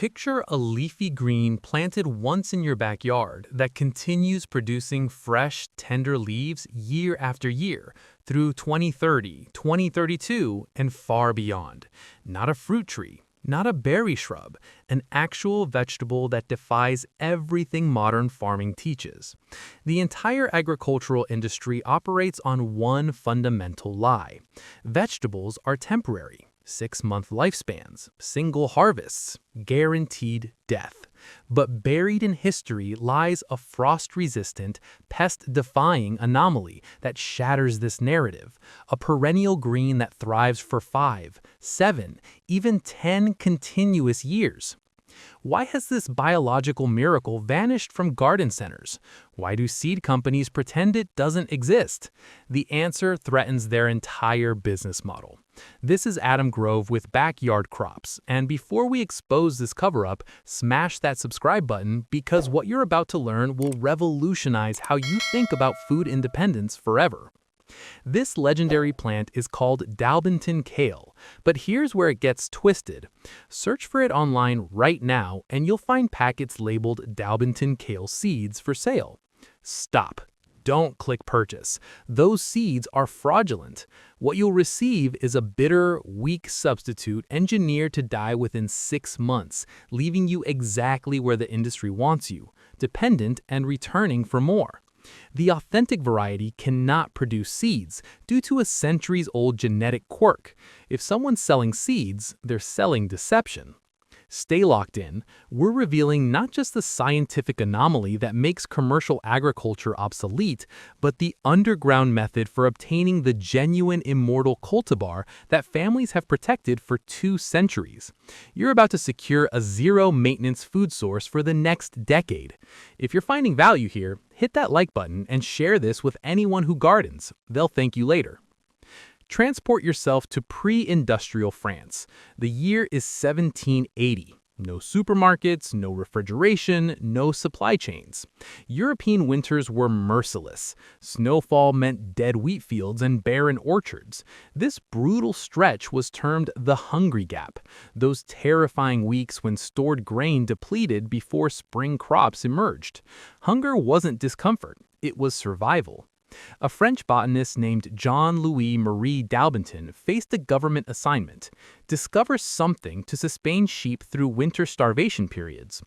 Picture a leafy green planted once in your backyard that continues producing fresh, tender leaves year after year through 2030, 2032, and far beyond. Not a fruit tree, not a berry shrub, an actual vegetable that defies everything modern farming teaches. The entire agricultural industry operates on one fundamental lie. Vegetables are temporary. 6-month lifespans, single harvests, guaranteed death. But buried in history lies a frost-resistant, pest-defying anomaly that shatters this narrative, a perennial green that thrives for 5, 7, even 10 continuous years. Why has this biological miracle vanished from garden centers? Why do seed companies pretend it doesn't exist? The answer threatens their entire business model. This is Adam Grove with Backyard Crops, and before we expose this cover-up, smash that subscribe button because what you're about to learn will revolutionize how you think about food independence forever. This legendary plant is called Daubenton Kale, but here's where it gets twisted. Search for it online right now and you'll find packets labeled Daubenton Kale seeds for sale. Stop. Don't click purchase. Those seeds are fraudulent. What you'll receive is a bitter, weak substitute engineered to die within 6 months, leaving you exactly where the industry wants you, dependent and returning for more. The authentic variety cannot produce seeds due to a centuries-old genetic quirk. If someone's selling seeds, they're selling deception. Stay locked in. We're revealing not just the scientific anomaly that makes commercial agriculture obsolete, but the underground method for obtaining the genuine immortal cultivar that families have protected for 2 centuries. You're about to secure a zero-maintenance food source for the next decade. If you're finding value here, hit that like button and share this with anyone who gardens. They'll thank you later. Transport yourself to pre-industrial France. The year is 1780. No supermarkets, no refrigeration, no supply chains. European winters were merciless. Snowfall meant dead wheat fields and barren orchards. This brutal stretch was termed the Hungry Gap, those terrifying weeks when stored grain depleted before spring crops emerged. Hunger wasn't discomfort, it was survival. A French botanist named Jean-Louis Marie Daubenton faced a government assignment: discover something to sustain sheep through winter starvation periods.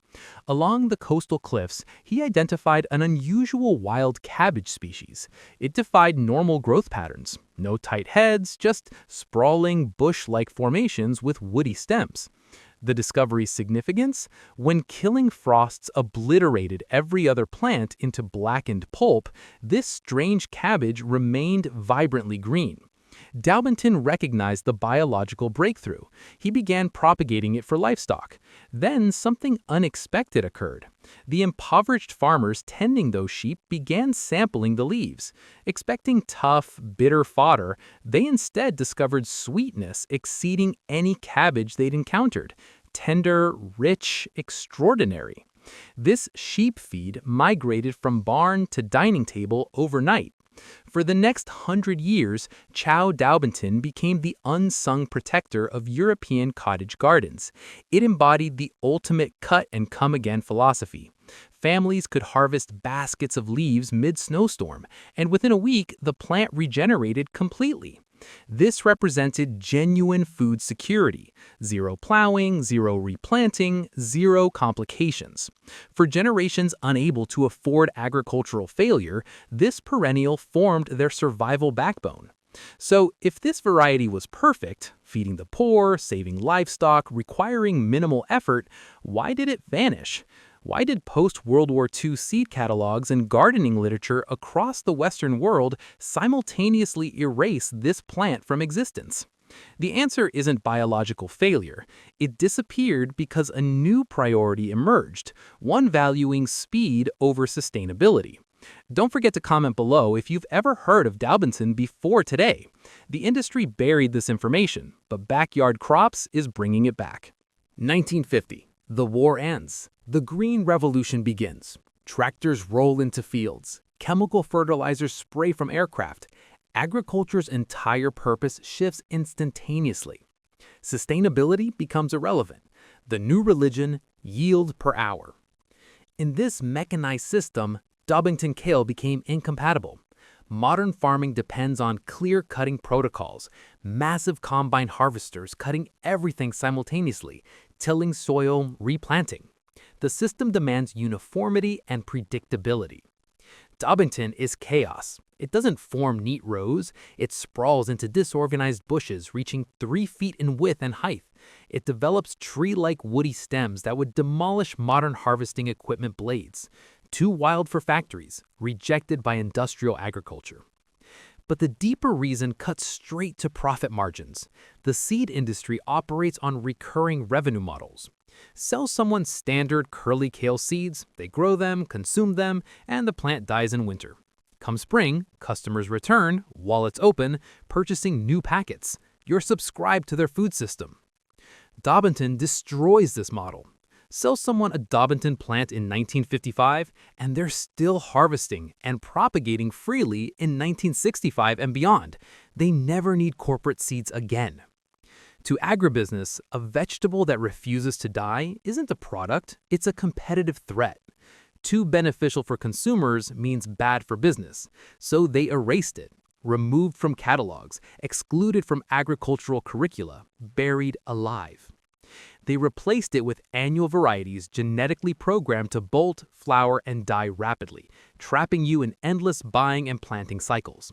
Along the coastal cliffs, he identified an unusual wild cabbage species. It defied normal growth patterns. No tight heads, just sprawling bush-like formations with woody stems. The discovery's significance? When killing frosts obliterated every other plant into blackened pulp, this strange cabbage remained vibrantly green. Daubenton recognized the biological breakthrough. He began propagating it for livestock. Then something unexpected occurred. The impoverished farmers tending those sheep began sampling the leaves. Expecting tough, bitter fodder, they instead discovered sweetness exceeding any cabbage they'd encountered. Tender, rich, extraordinary. This sheep feed migrated from barn to dining table overnight. For the next 100 years, Chow Daubenton became the unsung protector of European cottage gardens. It embodied the ultimate cut-and-come-again philosophy. Families could harvest baskets of leaves mid-snowstorm, and within a week, the plant regenerated completely. This represented genuine food security: zero plowing, zero replanting, zero complications. For generations unable to afford agricultural failure, this perennial formed their survival backbone. So, if this variety was perfect, feeding the poor, saving livestock, requiring minimal effort, why did it vanish? Why did post-World War II seed catalogs and gardening literature across the Western world simultaneously erase this plant from existence? The answer isn't biological failure. It disappeared because a new priority emerged, one valuing speed over sustainability. Don't forget to comment below if you've ever heard of Daubenton before today. The industry buried this information, but Backyard Crops is bringing it back. 1950. The war ends. The Green Revolution begins. Tractors roll into fields. Chemical fertilizers spray from aircraft. Agriculture's entire purpose shifts instantaneously. Sustainability becomes irrelevant. The new religion, yield per hour. In this mechanized system, Daubenton Kale became incompatible. Modern farming depends on clear-cutting protocols, massive combine harvesters cutting everything simultaneously, tilling soil, replanting. The system demands uniformity and predictability. Daubenton is chaos. It doesn't form neat rows, it sprawls into disorganized bushes reaching 3 feet in width and height. It develops tree-like woody stems that would demolish modern harvesting equipment blades. Too wild for factories, rejected by industrial agriculture. But the deeper reason cuts straight to profit margins. The seed industry operates on recurring revenue models. Sell someone standard curly kale seeds, they grow them, consume them, and the plant dies in winter. Come spring, customers return, wallets open, purchasing new packets. You're subscribed to their food system. Daubenton destroys this model. Sell someone a Daubenton plant in 1955, and they're still harvesting and propagating freely in 1965 and beyond. They never need corporate seeds again. To agribusiness, a vegetable that refuses to die isn't a product, it's a competitive threat. Too beneficial for consumers means bad for business, so they erased it, removed from catalogs, excluded from agricultural curricula, buried alive. They replaced it with annual varieties genetically programmed to bolt, flower, and die rapidly, trapping you in endless buying and planting cycles.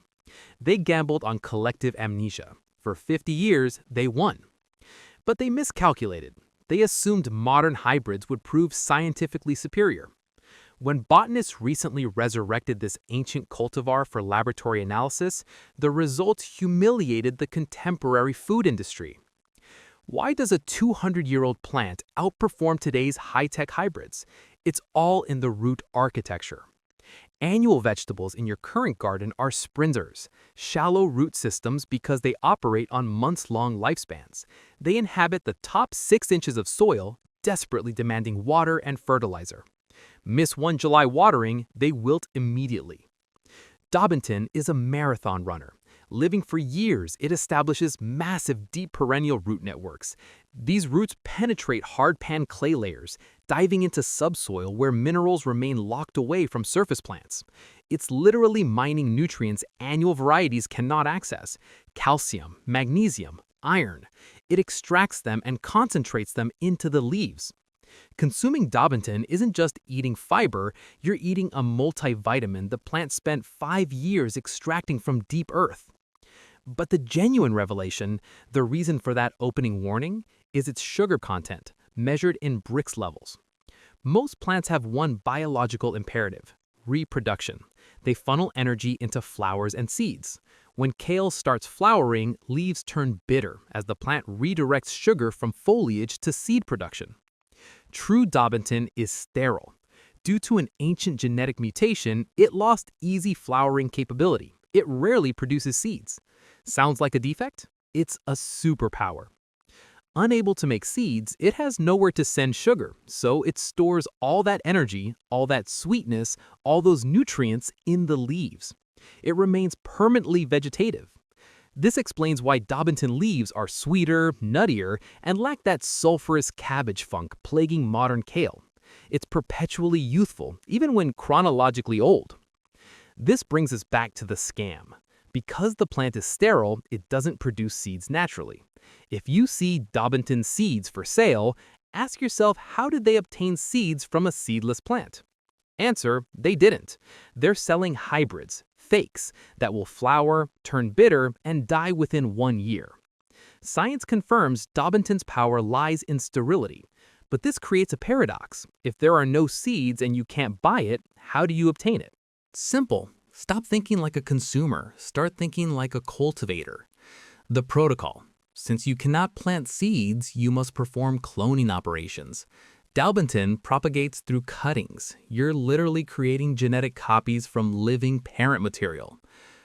They gambled on collective amnesia. For 50 years, they won. But they miscalculated. They assumed modern hybrids would prove scientifically superior. When botanists recently resurrected this ancient cultivar for laboratory analysis, the results humiliated the contemporary food industry. Why does a 200-year-old plant outperform today's high-tech hybrids? It's all in the root architecture. Annual vegetables in your current garden are sprinters, shallow root systems because they operate on months-long lifespans. They inhabit the top 6 inches of soil, desperately demanding water and fertilizer. Miss one July watering, they wilt immediately. Daubenton is a marathon runner. Living for years, it establishes massive deep perennial root networks. These roots penetrate hard-pan clay layers, diving into subsoil where minerals remain locked away from surface plants. It's literally mining nutrients annual varieties cannot access: calcium, magnesium, iron. It extracts them and concentrates them into the leaves. Consuming Daubenton isn't just eating fiber, you're eating a multivitamin the plant spent 5 years extracting from deep earth. But the genuine revelation, the reason for that opening warning, is its sugar content, measured in Brix levels. Most plants have one biological imperative: reproduction. They funnel energy into flowers and seeds. When kale starts flowering, leaves turn bitter as the plant redirects sugar from foliage to seed production. True Daubenton is sterile. Due to an ancient genetic mutation, it lost easy flowering capability. It rarely produces seeds. Sounds like a defect? It's a superpower. Unable to make seeds, it has nowhere to send sugar, so it stores all that energy, all that sweetness, all those nutrients in the leaves. It remains permanently vegetative. This explains why Daubenton leaves are sweeter, nuttier, and lack that sulfurous cabbage funk plaguing modern kale. It's perpetually youthful, even when chronologically old. This brings us back to the scam. Because the plant is sterile, it doesn't produce seeds naturally. If you see Daubenton seeds for sale, ask yourself, how did they obtain seeds from a seedless plant? Answer: they didn't. They're selling hybrids, fakes, that will flower, turn bitter, and die within 1 year. Science confirms Daubenton's power lies in sterility. But this creates a paradox. If there are no seeds and you can't buy it, how do you obtain it? Simple. Stop thinking like a consumer. Start thinking like a cultivator. The protocol. Since you cannot plant seeds, you must perform cloning operations. Daubenton propagates through cuttings. You're literally creating genetic copies from living parent material.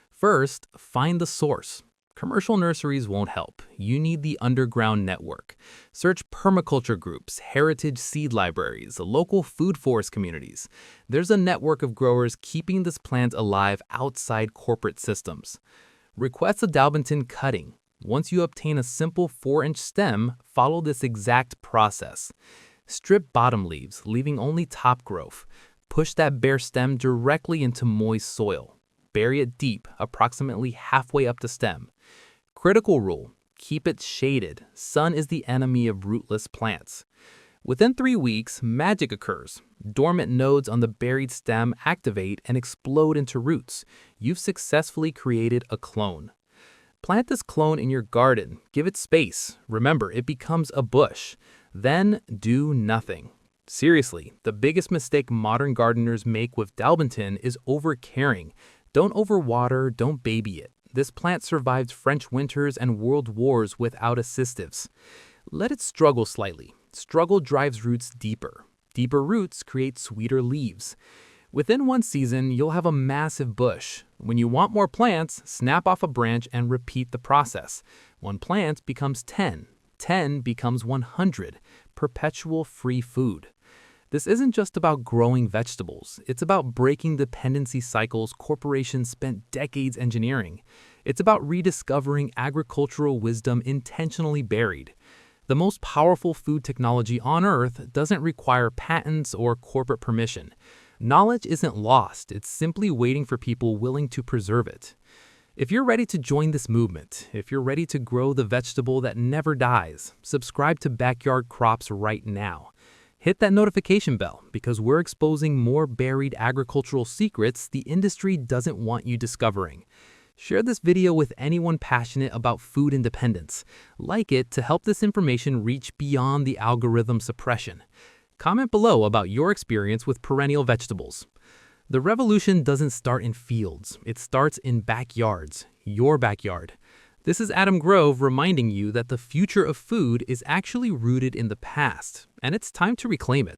First, find the source. Commercial nurseries won't help. You need the underground network. Search permaculture groups, heritage seed libraries, local food forest communities. There's a network of growers keeping this plant alive outside corporate systems. Request a Daubenton cutting. Once you obtain a simple 4-inch stem, follow this exact process. Strip bottom leaves, leaving only top growth. Push that bare stem directly into moist soil. Bury it deep, approximately halfway up the stem. Critical rule: keep it shaded. Sun is the enemy of rootless plants. Within 3 weeks, magic occurs. Dormant nodes on the buried stem activate and explode into roots. You've successfully created a clone. Plant this clone in your garden. Give it space. Remember, it becomes a bush. Then do nothing. Seriously, the biggest mistake modern gardeners make with Daubenton is overcaring. Don't overwater, don't baby it. This plant survived French winters and world wars without assistives. Let it struggle slightly. Struggle drives roots deeper. Deeper roots create sweeter leaves. Within 1 season, you'll have a massive bush. When you want more plants, snap off a branch and repeat the process. 1 plant becomes 10. 10 becomes 100. Perpetual free food. This isn't just about growing vegetables. It's about breaking dependency cycles corporations spent decades engineering. It's about rediscovering agricultural wisdom intentionally buried. The most powerful food technology on Earth doesn't require patents or corporate permission. Knowledge isn't lost, it's simply waiting for people willing to preserve it. If you're ready to join this movement, if you're ready to grow the vegetable that never dies, subscribe to Backyard Crops right now. Hit that notification bell because we're exposing more buried agricultural secrets the industry doesn't want you discovering. Share this video with anyone passionate about food independence. Like it to help this information reach beyond the algorithm suppression. Comment below about your experience with perennial vegetables. The revolution doesn't start in fields, it starts in backyards, your backyard. This is Adam Grove reminding you that the future of food is actually rooted in the past, and it's time to reclaim it.